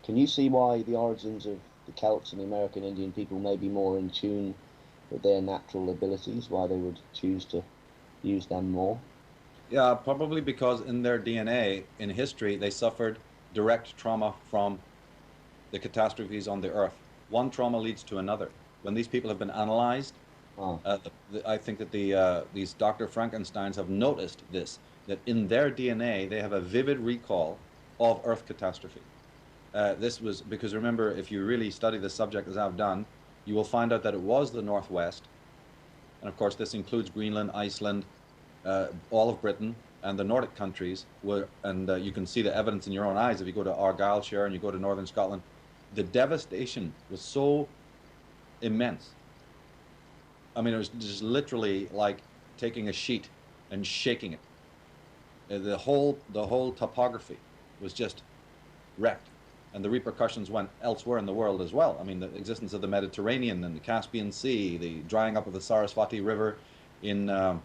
Can you see why the origins of the Celts and the American Indian people may be more in tune with their natural abilities, why they would choose to use them more? Yeah, probably because in their DNA, in history, they suffered direct trauma from the catastrophes on the earth. One trauma leads to another. When these people have been analyzed, Ah, I think that these Dr. Frankensteins have noticed this, that in their DNA, they have a vivid recall of Earth catastrophe. This was because remember, if you really study the subject as I've done, you will find out that it was the Northwest. And of course, this includes Greenland, Iceland, all of Britain, and the Nordic countries. And you can see the evidence in your own eyes if you go to Argyllshire and you go to northern Scotland. The devastation was so immense. I mean, it was just literally like taking a sheet and shaking it. The whole topography was just wrecked, and the repercussions went elsewhere in the world as well. I mean, the existence of the Mediterranean and the Caspian Sea, the drying up of the Saraswati River in uh,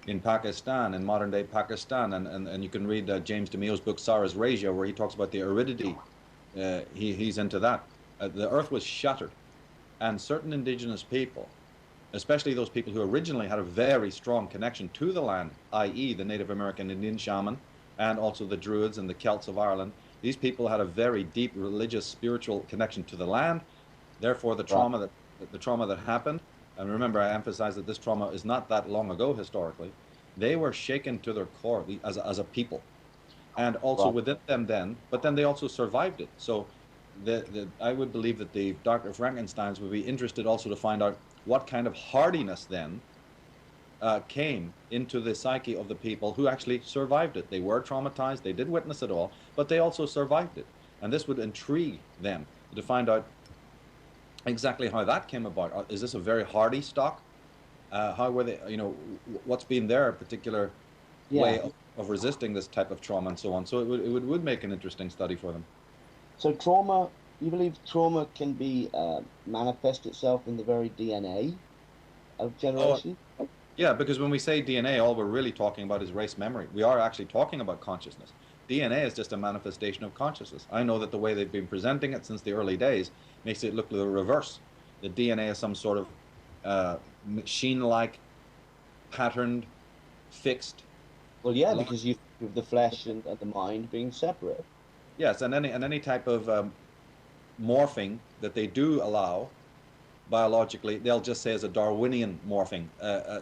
in Pakistan, in modern day Pakistan, and you can read James DeMille's book Sarah's Razia, where he talks about the aridity. He's into that. The earth was shattered, and certain indigenous people, especially those people who originally had a very strong connection to the land, i.e., the Native American Indian shaman, and also the Druids and the Celts of Ireland. These people had a very deep religious, spiritual connection to the land. Therefore, right. the trauma that happened, and remember, I emphasize that this trauma is not that long ago historically. They were shaken to their core as a people, and also Right. within them then. But then they also survived it. So I would believe that the Dr. Frankensteins would be interested also to find out what kind of hardiness then came into the psyche of the people who actually survived it. They were traumatized, they did witness it all, but they also survived it. And this would intrigue them to find out exactly how that came about. Is this a very hardy stock? How were they, what's been their particular way Yeah. of resisting this type of trauma and so on? So it would make an interesting study for them. So trauma, you believe trauma can be manifest itself in the very DNA of Oh, generation? yeah, because when we say DNA, all we're really talking about is race memory. We are actually talking about consciousness. DNA is just a manifestation of consciousness. I know that the way they've been presenting it since the early days makes it look the reverse. The DNA is some sort of machine-like, patterned, fixed. Well, yeah, Lo- because you think of the flesh and the mind being separate. yes, and any type of morphing that they do allow biologically, they'll just say as a Darwinian morphing,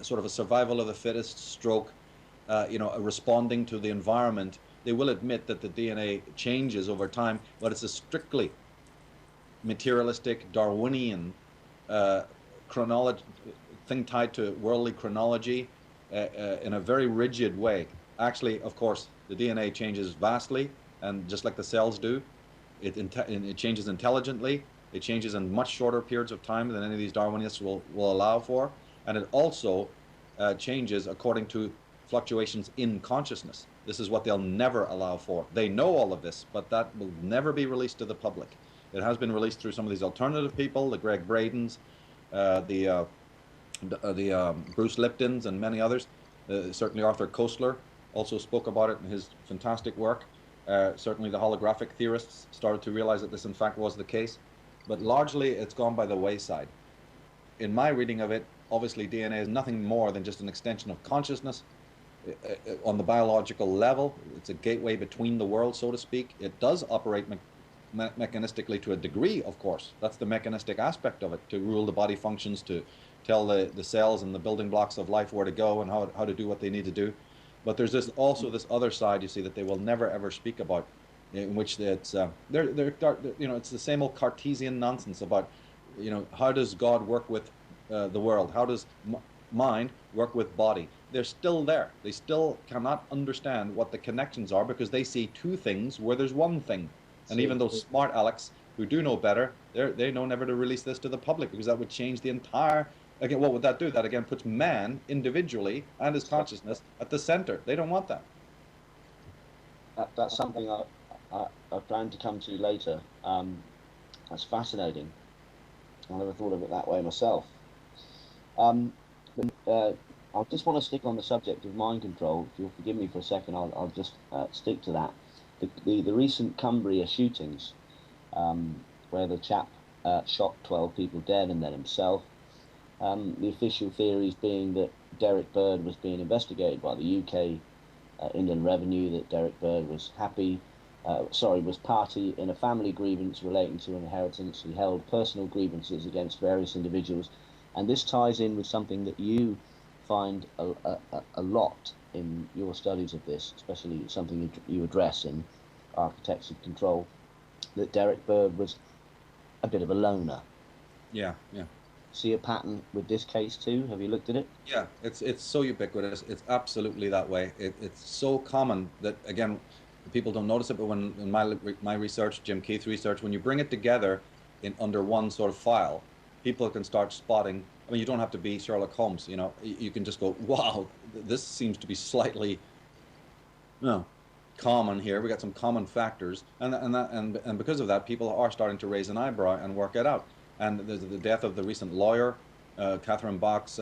sort of a survival of the fittest stroke, a responding to the environment. They will admit that the DNA changes over time, but it's a strictly materialistic Darwinian uh, chronology thing tied to worldly chronology in a very rigid way. Actually, of course, the DNA changes vastly, and just like the cells do, it changes intelligently. It changes in much shorter periods of time than any of these Darwinists will allow for, and it also changes according to fluctuations in consciousness. This is what they'll never allow for. They know all of this, but that will never be released to the public. It has been released through some of these alternative people, the Greg Bradens, the Bruce Liptons, and many others. Certainly Arthur Koestler also spoke about it in his fantastic work. Certainly the holographic theorists started to realize that this in fact was the case, but largely it's gone by the wayside. In my reading of it, obviously DNA is nothing more than just an extension of consciousness on the biological level. It's a gateway between the worlds, so to speak. It does operate mechanistically to a degree, of course. That's the mechanistic aspect of it, to rule the body functions, to tell the cells and the building blocks of life where to go and how to do what they need to do. But there's this other side, you see, that they will never ever speak about, in which it's it's the same old Cartesian nonsense about how does God work with the world? How does mind work with body? They're still there. They still cannot understand what the connections are because they see two things where there's one thing. And even See, those smart Alex who do know better, they know never to release this to the public because that would change the entire. Again, what would that do? That again puts man individually and his so consciousness at the center. They don't want that. that's something I plan to come to later. That's fascinating. I never thought of it that way myself. Um, uh, I just want to stick on the subject of mind control. If you'll forgive me for a second, I'll just stick to that. The recent Cumbria shootings. where the chap shot 12 people dead and then himself. The official theories being that Derek Bird was being investigated by the UK Inland Revenue, that Derek Bird was was party in a family grievance relating to inheritance. He held personal grievances against various individuals. And this ties in with something that you find a lot in your studies of this, especially something you address in Architects of Control, that Derek Bird was a bit of a loner. Yeah, yeah. See a pattern with this case too? Have you looked at it? Yeah, it's so ubiquitous. It's absolutely that way. It's so common that, again, people don't notice it, but when in my research, Jim Keith's research, when you bring it together in under one sort of file, people can start spotting. I mean, you don't have to be Sherlock Holmes, you know. You can just go, wow, this seems to be slightly, no, common here. We got some common factors, and because of that, people are starting to raise an eyebrow and work it out. And the death of the recent lawyer, Catherine Bach's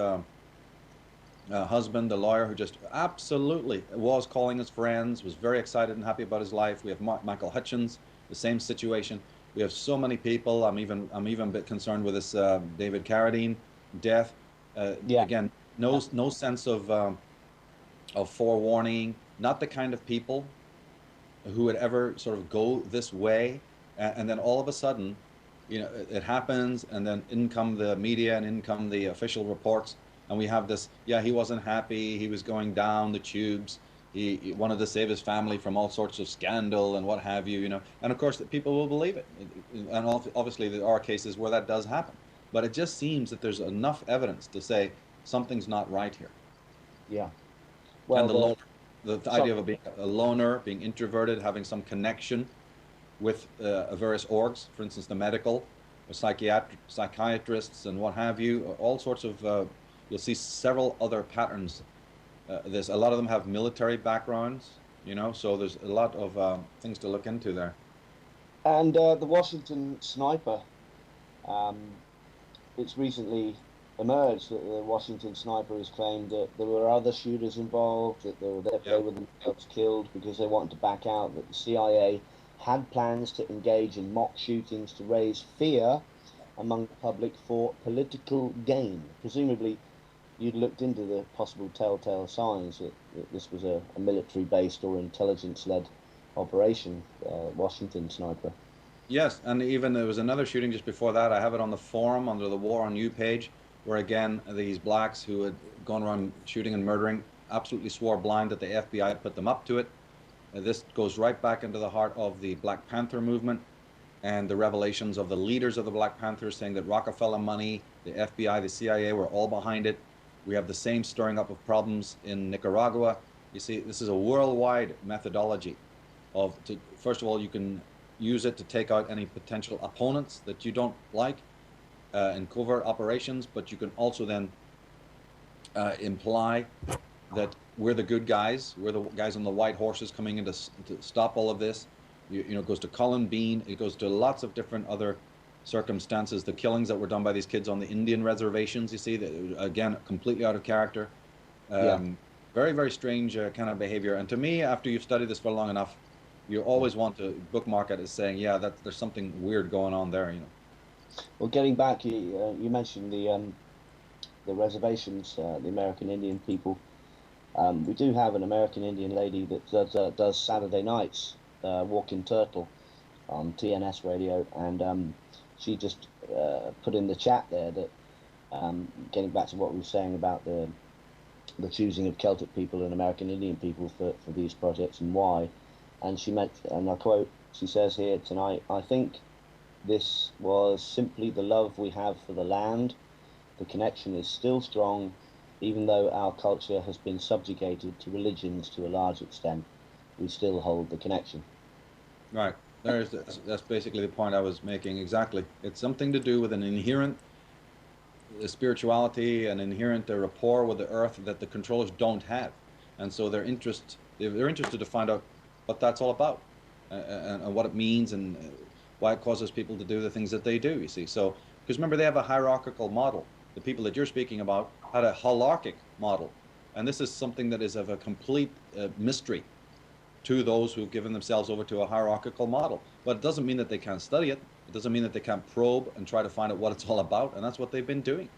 husband, the lawyer who just absolutely was calling his friends, was very excited and happy about his life. We have Michael Hutchins, the same situation. We have so many people. I'm even a bit concerned with this David Carradine death. Yeah. Again, no sense of forewarning. Not the kind of people who would ever sort of go this way, and then all of a sudden, you know, it happens, and then in come the media and in come the official reports, and we have this, yeah, he wasn't happy, he was going down the tubes, he wanted to save his family from all sorts of scandal and what have you, you know, and of course people will believe it, and obviously there are cases where that does happen, but it just seems that there's enough evidence to say something's not right here. Yeah. Well, And the loner, the idea of being a loner, being introverted, having some connection with various orgs, for instance, the medical, psychiatrists, and what have you, all sorts of. You'll see several other patterns. A lot of them have military backgrounds, you know, so there's a lot of things to look into there. And the Washington sniper, um, it's recently emerged that the Washington sniper has claimed that there were other shooters involved, that they were themselves killed because they wanted to back out, that the CIA had plans to engage in mock shootings to raise fear among the public for political gain. Presumably, you'd looked into the possible telltale signs that this was a military-based or intelligence-led operation, Washington sniper. Yes, and even there was another shooting just before that. I have it on the forum under the War on You page, where again these blacks who had gone around shooting and murdering absolutely swore blind that the FBI put them up to it. This goes right back into the heart of the Black Panther movement and the revelations of the leaders of the Black Panthers saying that Rockefeller money, the FBI, the CIA were all behind it. We have the same stirring up of problems in Nicaragua. You see, this is a worldwide methodology first of all, you can use it to take out any potential opponents that you don't like in covert operations, but you can also then imply that we're the good guys, we're the guys on the white horses coming in to stop all of this. You know, it goes to Colin Bean, it goes to lots of different other circumstances, the killings that were done by these kids on the Indian reservations, you see, that, again, completely out of character. Very, very strange kind of behavior. And to me, after you've studied this for long enough, you always want to bookmark it as saying, yeah, there's something weird going on there, you know. Well, getting back, you mentioned the reservations, the American Indian people. We do have an American Indian lady that does Saturday nights, Walking Turtle, on TNS radio, and she just put in the chat there that, getting back to what we were saying about the choosing of Celtic people and American Indian people for these projects and why, and she meant, and I quote, she says here tonight, "I think this was simply the love we have for the land. The connection is still strong, even though our culture has been subjugated to religions to a large extent. We still hold the connection." Right. That's basically the point I was making. Exactly. It's something to do with an inherent spirituality, an inherent rapport with the earth that the controllers don't have, and so they're interested to find out what that's all about, and what it means, and why it causes people to do the things that they do. You see, so because remember they have a hierarchical model. The people that you're speaking about had a holarchic model, and this is something that is of a complete mystery. to those who've given themselves over to a hierarchical model. But it doesn't mean that they can't study it. It doesn't mean that they can't probe and try to find out what it's all about, and that's what they've been doing.